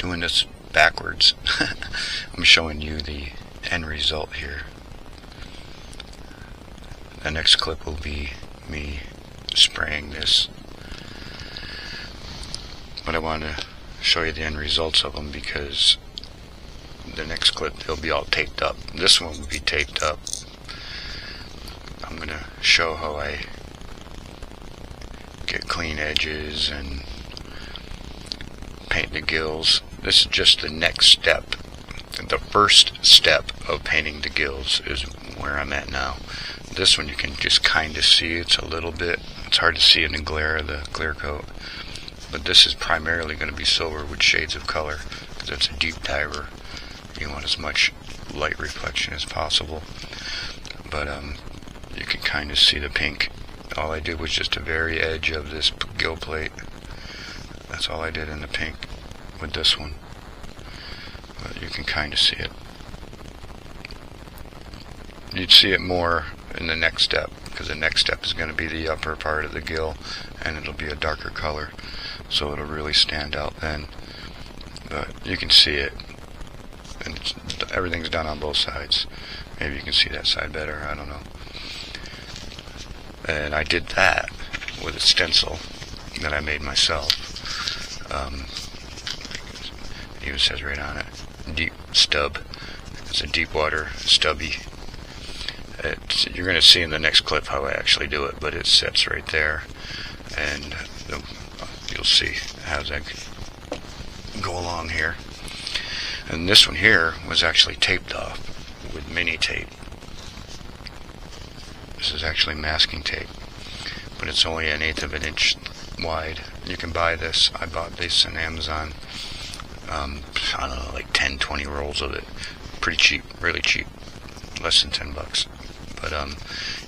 doing this backwards. I'm showing you the end result here. The next clip will be me spraying this, but I want to show you the end results of them because the next clip they'll be all taped up. This one will be taped up. I'm going to show how I get clean edges and paint the gills. This is just the next step. The first step of painting the gills is where I'm at now. This one you can just kind of see. It's hard to see in the glare of the clear coat, but this is primarily going to be silver with shades of color because it's a deep diver. You want as much light reflection as possible, but you can kind of see the pink. All I did was just the very edge of this gill plate. That's all I did in the pink with this one, but you can kind of see it. You'd see it more in the next step because the next step is going to be the upper part of the gill, and it'll be a darker color, so it'll really stand out then. But you can see it, and everything's done on both sides. Maybe you can see that side better, I don't know. And I did that with a stencil that I made myself. It even says right on it, deep stub. It's a deep water stubby. You're going to see in the next clip how I actually do it, but it sits right there, and you'll see how that go along here. And this one here was actually taped off with mini tape. This is actually masking tape, but it's only 1/8 of an inch wide. You can buy this. I bought this on Amazon. I don't know, like 10-20 rolls of it. Pretty cheap, really cheap, less than $10. But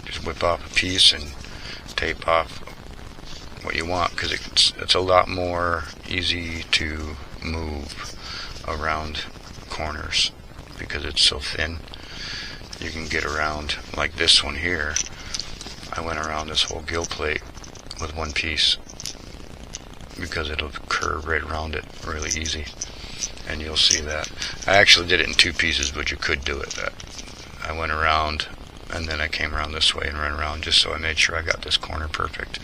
just whip off a piece and tape off what you want, because it's a lot more easy to move around corners because it's so thin. You can get around, like this one here. I went around this whole gill plate with one piece because it'll curve right around it really easy, and you'll see that. I actually did it in 2 pieces, but you could do it. I went around and then I came around this way and ran around just so I made sure I got this corner perfect.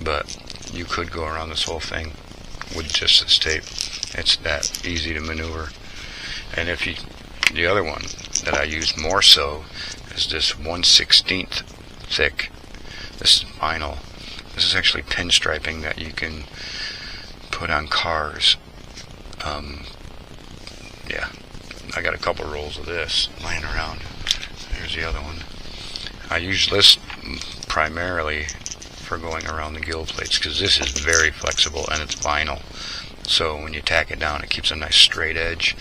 But you could go around this whole thing with just this tape. It's that easy to maneuver. And the other one that I used more so is this 1/16 thick. This is vinyl. This is actually pinstriping that you can put on cars. Yeah, I got a couple rolls of this laying around. Here's the other one. I use this primarily for going around the gill plates because this is very flexible and it's vinyl. So when you tack it down, it keeps a nice straight edge.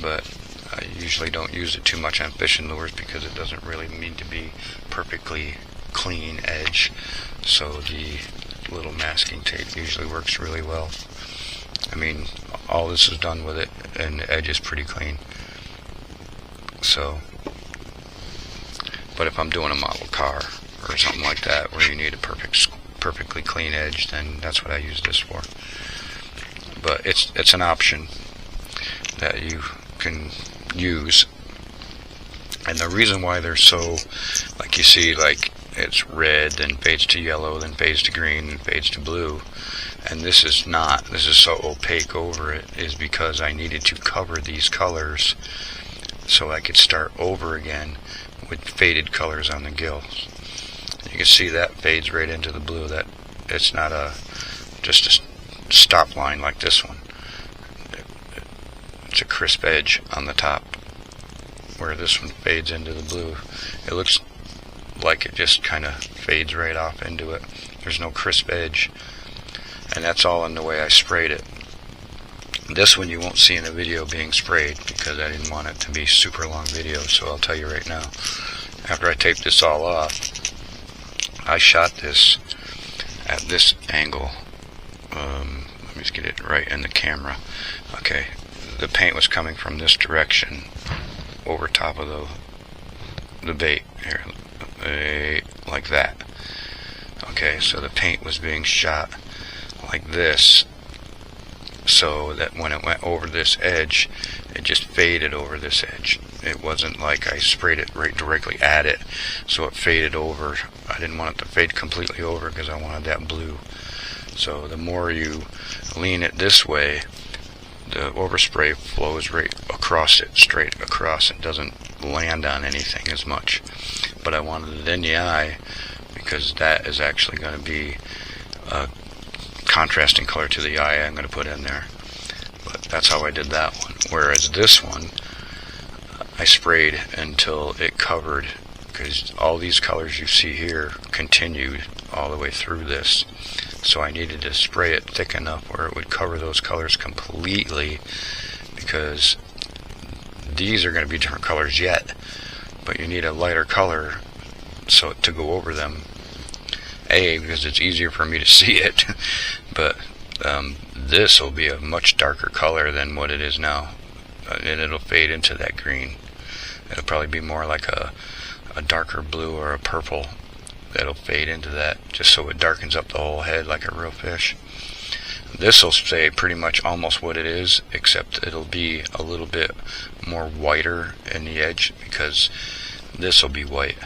But I usually don't use it too much on fishing lures because it doesn't really need to be perfectly clean edge. So the little masking tape usually works really well. I mean, all this is done with it, and the edge is pretty clean. So, but if I'm doing a model car or something like that where you need a perfectly clean edge, then that's what I use this for. But it's an option that you can use. And the reason why they're so, like you see, like it's red, then fades to yellow, then fades to green, then fades to blue, and this is not, this is so opaque over it, is because I needed to cover these colors so I could start over again with faded colors on the gills. You can see that fades right into the blue. That it's not just a stop line like this one. It's a crisp edge on the top, where this one fades into the blue. It looks like it just kind of fades right off into it. There's no crisp edge, and that's all in the way I sprayed it. This one you won't see in the video being sprayed because I didn't want it to be super long video, so I'll tell you right now. After I taped this all off, I shot this at this angle. Let me just get it right in the camera. Okay, the paint was coming from this direction over top of the bait here, like that. Okay, so the paint was being shot like this, so that when it went over this edge, it just faded over this edge. It wasn't like I sprayed it right directly at it, so it faded over. I didn't want it to fade completely over because I wanted that blue. So the more you lean it this way, the overspray flows right across it, straight across. It doesn't land on anything as much. But I wanted it in the eye because that is actually going to be a contrasting color to the eye I'm going to put in there. But that's how I did that one. Whereas this one, I sprayed until it covered, because all these colors you see here continued all the way through this. So I needed to spray it thick enough where it would cover those colors completely, because these are going to be different colors yet, but you need a lighter color so to go over them. A, because it's easier for me to see it, but this will be a much darker color than what it is now, and it'll fade into that green. It'll probably be more like a darker blue or a purple that'll fade into that, just so it darkens up the whole head like a real fish. This will stay pretty much almost what it is, except it'll be a little bit more whiter in the edge, because this will be white.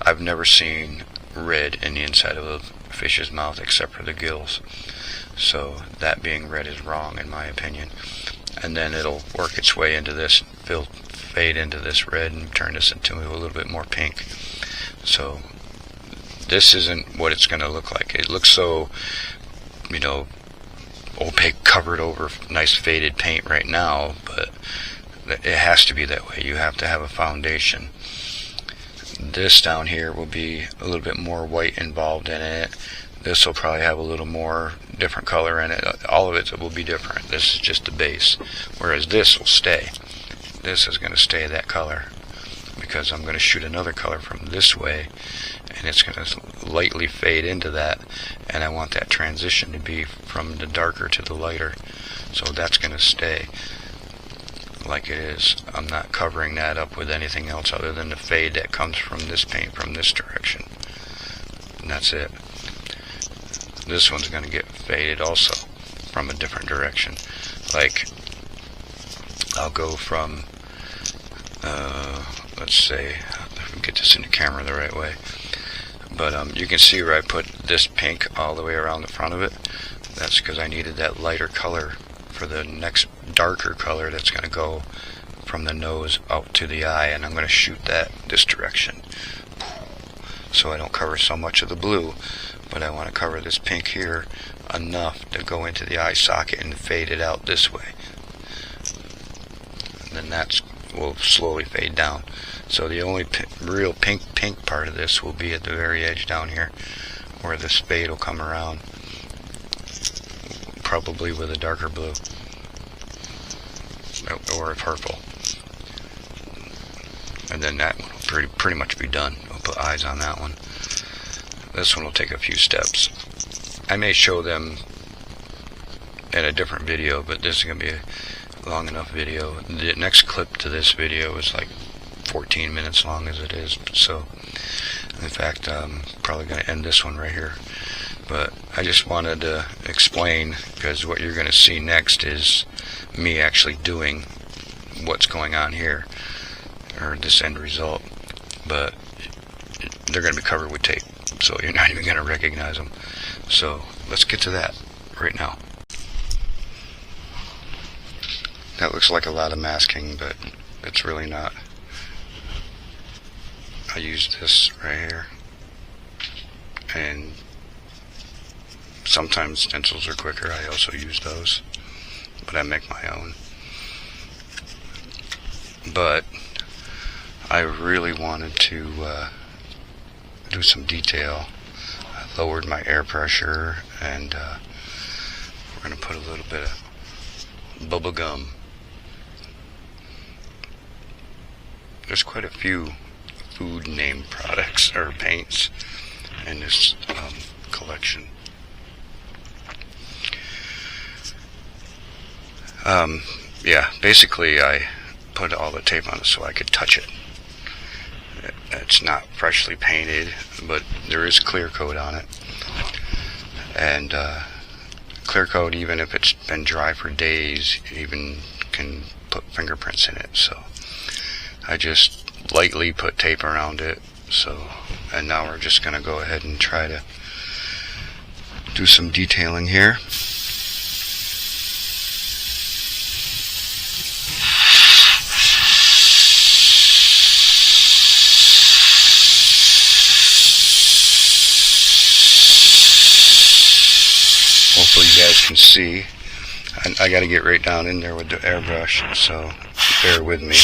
I've never seen red in the inside of a fish's mouth except for the gills, so that being red is wrong in my opinion. And then it'll work its way into this, fade into this red and turn this into a little bit more pink. So this isn't what it's going to look like. It looks so, you know, opaque, covered over nice faded paint right now, but it has to be that way. You have to have a foundation. This down here will be a little bit more white involved in it. This will probably have a little more different color in it. All of it will be different. This is just the base, whereas this will stay. This is going to stay that color, because I'm going to shoot another color from this way, and it's going to lightly fade into that, and I want that transition to be from the darker to the lighter, so that's going to stay like it is. I'm not covering that up with anything else other than the fade that comes from this paint from this direction, and that's it. This one's going to get faded also from a different direction. Like, I'll go from let's say, if we get this in the camera the right way, but you can see where I put this pink all the way around the front of it. That's because I needed that lighter color for the next darker color that's going to go from the nose out to the eye, and I'm going to shoot that this direction, so I don't cover so much of the blue, but I want to cover this pink here enough to go into the eye socket and fade it out this way, and then that will slowly fade down. So the only real pink part of this will be at the very edge down here, where the fade will come around, probably with a darker blue or a purple, and then that one will pretty much be done. We'll put eyes on that one. This one will take a few steps. I may show them in a different video, but this is going to be a long enough video. The next clip to this video is like 14 minutes long as it is, so in fact I'm probably going to end this one right here. But I just wanted to explain, because what you're going to see next is me actually doing what's going on here, or this end result, but they're going to be covered with tape, so you're not even going to recognize them. So let's get to that right now. That looks like a lot of masking, but it's really not. I used this right here, and sometimes stencils are quicker. I also use those, but I make my own. But I really wanted to do some detail. I lowered my air pressure, and we're going to put a little bit of bubble gum. There's quite a few food name products or paints in this collection. Yeah, basically I put all the tape on it so I could touch it. It's not freshly painted, but there is clear coat on it, and clear coat, even if it's been dry for days, even can put fingerprints in it. So I just lightly put tape around it. So, and now we're just going to go ahead and try to do some detailing here. Hopefully you guys can see. I got to get right down in there with the airbrush, so bear with me.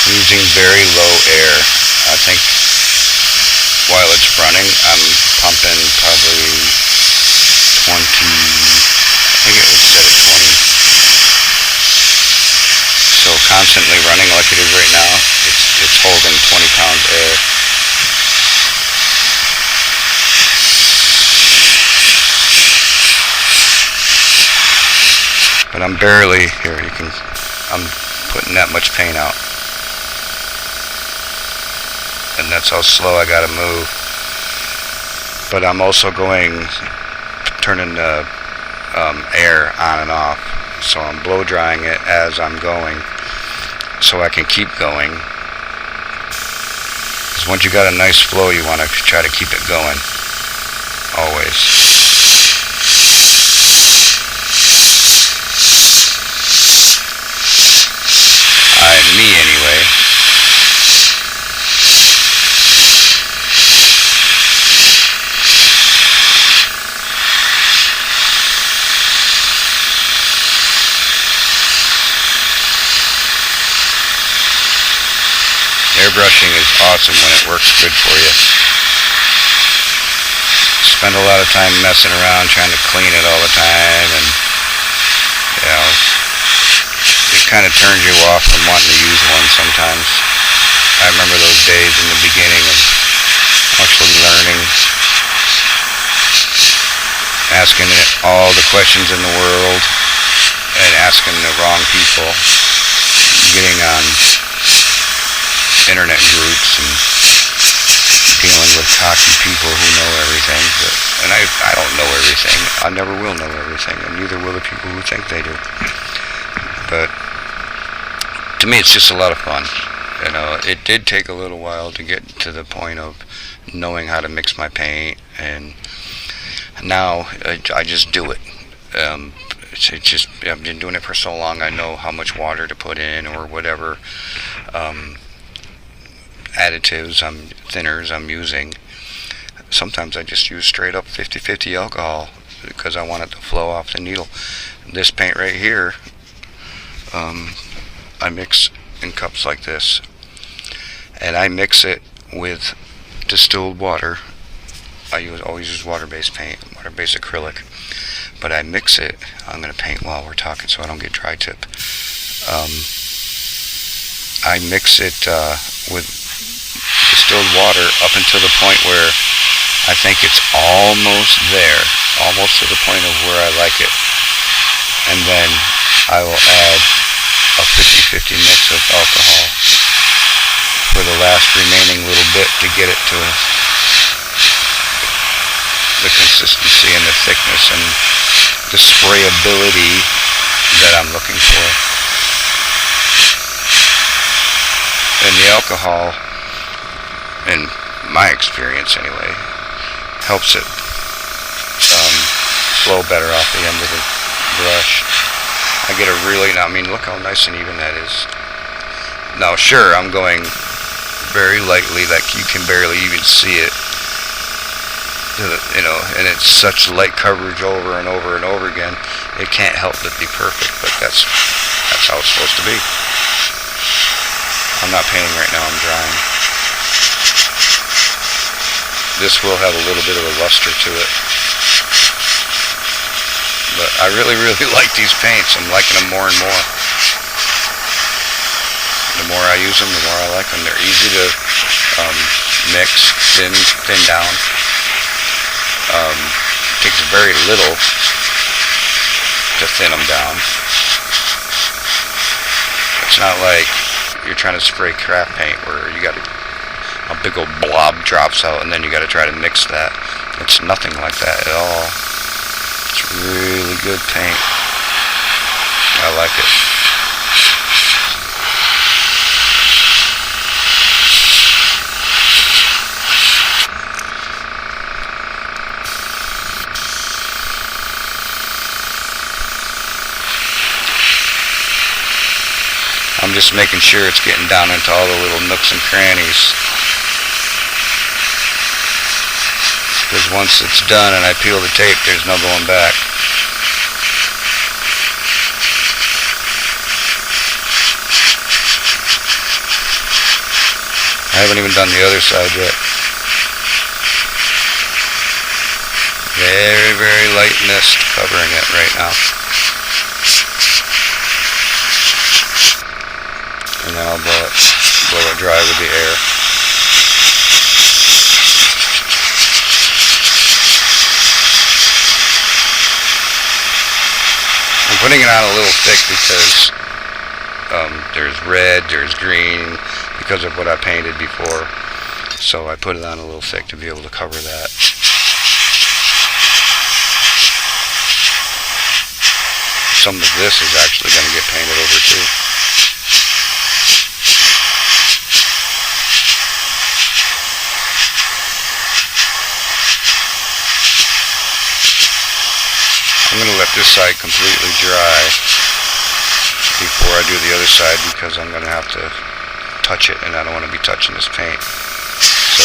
Using very low air. I think while it's running, I'm pumping probably 20, I think it was set at 20. So constantly running like it is right now, it's holding 20 pounds air. But I'm barely, here you can, I'm putting that much paint out. And that's how slow I gotta move. But I'm also turning the air on and off. So I'm blow drying it as I'm going, so I can keep going. Because once you got a nice flow, you want to try to keep it going, always. Me anyway. Airbrushing is awesome when it works good for you. Spend a lot of time messing around trying to clean it all the time, and you know, it kind of turns you off from wanting to use one sometimes. I remember those days in the beginning of actually learning, asking it all the questions in the world and asking the wrong people, getting on internet groups and dealing with cocky people who know everything. And I don't know everything. I never will know everything, and neither will the people who think they do. But to me, it's just a lot of fun. You know, it did take a little while to get to the point of knowing how to mix my paint, and now I just do it. It's just, I've been doing it for so long, I know how much water to put in or whatever additives, thinners I'm using. Sometimes I just use straight up 50-50 alcohol because I want it to flow off the needle. This paint right here, I mix in cups like this, and I mix it with distilled water. I always use water-based paint, water-based acrylic, but I mix it. I'm going to paint while we're talking so I don't get dry tip. I mix it with distilled water up until the point where I think it's almost there, almost to the point of where I like it, and then I will add a 50-50 mix of alcohol for the last remaining little bit to get it to the consistency and the thickness and the sprayability that I'm looking for. And the alcohol, in my experience anyway, helps it flow better off the end of the brush. I get a really, I mean, look how nice and even that is. Now sure, I'm going very lightly, like you can barely even see it, you know, and it's such light coverage over and over and over again, it can't help but be perfect, but that's how it's supposed to be. I'm not painting right now, I'm drying. This will have a little bit of a luster to it. But I really, really like these paints. I'm liking them more and more. The more I use them, the more I like them. They're easy to mix, thin down. Takes very little to thin them down. It's not like you're trying to spray craft paint where you got a big old blob drops out and then you got to try to mix that. It's nothing like that at all. It's really good paint. I like it. I'm just making sure it's getting down into all the little nooks and crannies. Because once it's done and I peel the tape, there's no going back. I haven't even done the other side yet. Very, very light mist covering it right now. And then I'll blow it dry with the air. I'm putting it on a little thick because there's red, there's green, because of what I painted before. So I put it on a little thick to be able to cover that. Some of this is actually going to get painted over too. I'm going to let this side completely dry before I do the other side because I'm going to have to touch it and I don't want to be touching this paint. So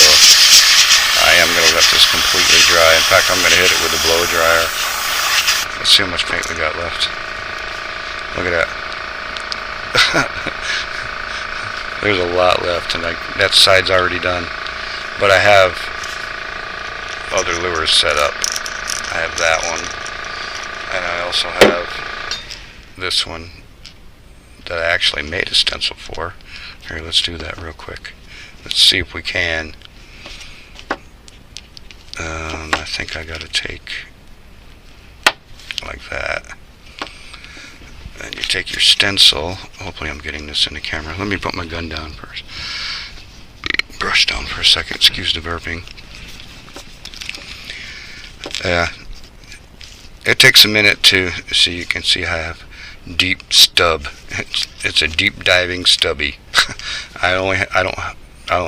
I am going to let this completely dry. In fact, I'm going to hit it with a blow dryer. Let's see how much paint we got left. Look at that. There's a lot left and that side's already done. But I have other lures set up. I have that one. And I also have this one that I actually made a stencil for. Here, let's do that real quick. Let's see if we can. I think I got to take like that. And you take your stencil. Hopefully I'm getting this in the camera. Let me put my gun down first. Brush down for a second. Excuse the burping. It takes a minute to see. You can see I have deep stub. It's a deep diving stubby. I only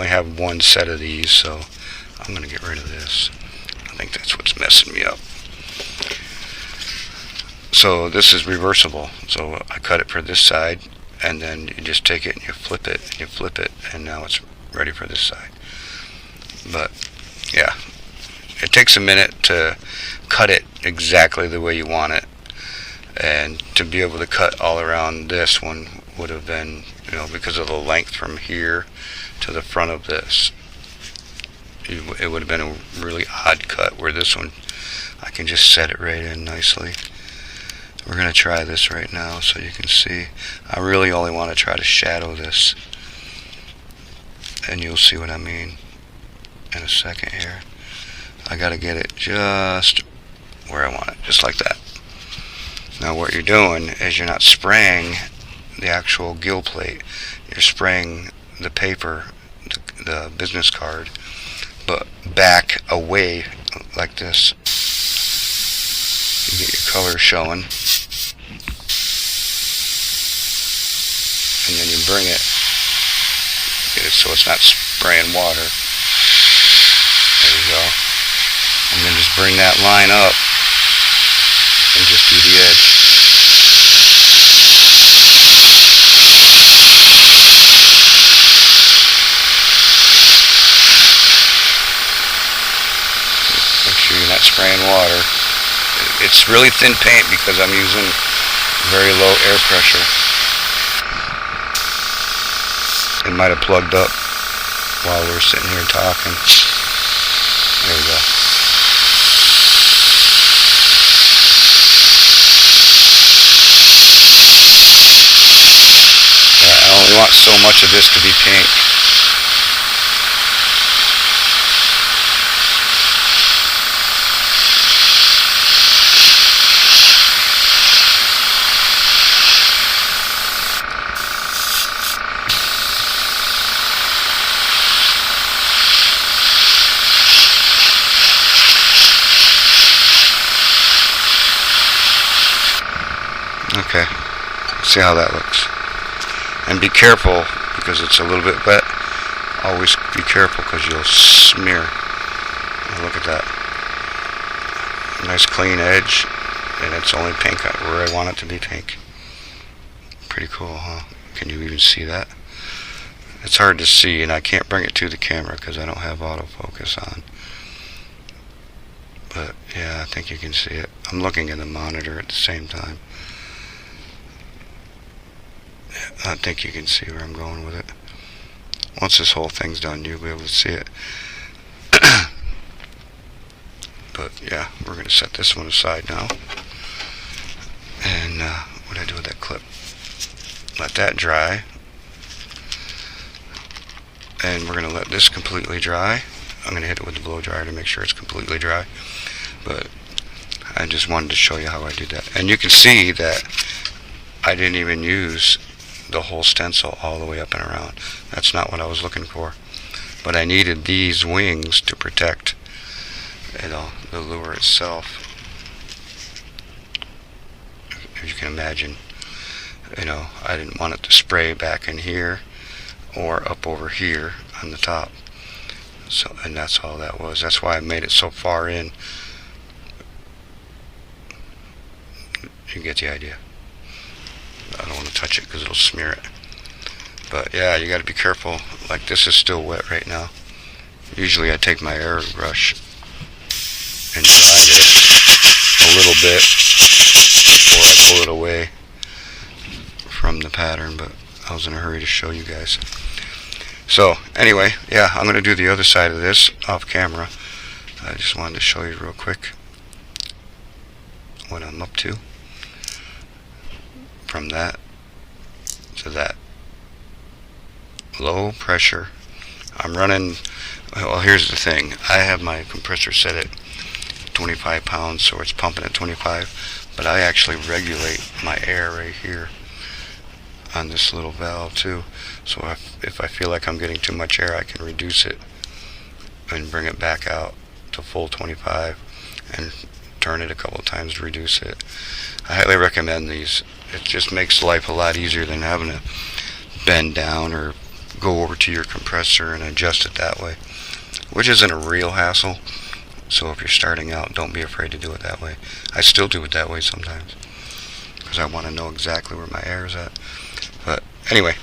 have one set of these, so I'm gonna get rid of this. I think that's what's messing me up. So this is reversible. So I cut it for this side, and then you just take it and you flip it, and you flip it, and now it's ready for this side. But yeah, it takes a minute to cut it exactly the way you want it, and to be able to cut all around this one would have been, because of the length from here to the front of this, it would have been a really odd cut, where this one I can just set it right in nicely. We're going to try this right now so you can see. I really only want to try to shadow this, and you'll see what I mean in a second here. I got to get it just where I want it, just like that. Now what you're doing is you're not spraying the actual gill plate, you're spraying the paper, the business card, but back away like this. You get your color showing, and then you bring it, get it so it's not spraying water. There you go. And then just bring that line up and just do the edge. Make sure you're not spraying water. It's really thin paint because I'm using very low air pressure. It might have plugged up while we're sitting here talking. There we go. I only want so much of this to be pink. Okay, see how that looks. And be careful, because it's a little bit wet. Always be careful, because you'll smear. And look at that. Nice clean edge, and it's only pink where I want it to be pink. Pretty cool, huh? Can you even see that? It's hard to see, and I can't bring it to the camera because I don't have autofocus on. But yeah, I think you can see it. I'm looking at the monitor at the same time. I think you can see where I'm going with it. Once this whole thing's done, you'll be able to see it. But yeah, we're going to set this one aside now. And what did I do with that clip? Let that dry. And we're going to let this completely dry. I'm going to hit it with the blow dryer to make sure it's completely dry. But I just wanted to show you how I do that. And you can see that I didn't even use the whole stencil all the way up and around. That's not what I was looking for. But I needed these wings to protect, you know, the lure itself. If you can imagine, you know, I didn't want it to spray back in here or up over here on the top. So, and that's all that was. That's why I made it so far in. You get the idea. I don't want to touch it because it'll smear it. But yeah, you got to be careful. Like, this is still wet right now. Usually I take my airbrush and dry it a little bit before I pull it away from the pattern, but I was in a hurry to show you guys. So anyway, yeah, I'm going to do the other side of this off camera. I just wanted to show you real quick what I'm up to. From that to that. Low pressure. I'm running, well, here's the thing. I have my compressor set at 25 pounds, so it's pumping at 25, but I actually regulate my air right here on this little valve too. So if I feel like I'm getting too much air, I can reduce it and bring it back out to full 25 and turn it a couple of times to reduce it. I highly recommend these. It just makes life a lot easier than having to bend down or go over to your compressor and adjust it that way, which isn't a real hassle. So if you're starting out, don't be afraid to do it that way. I still do it that way sometimes because I want to know exactly where my air is at. But anyway,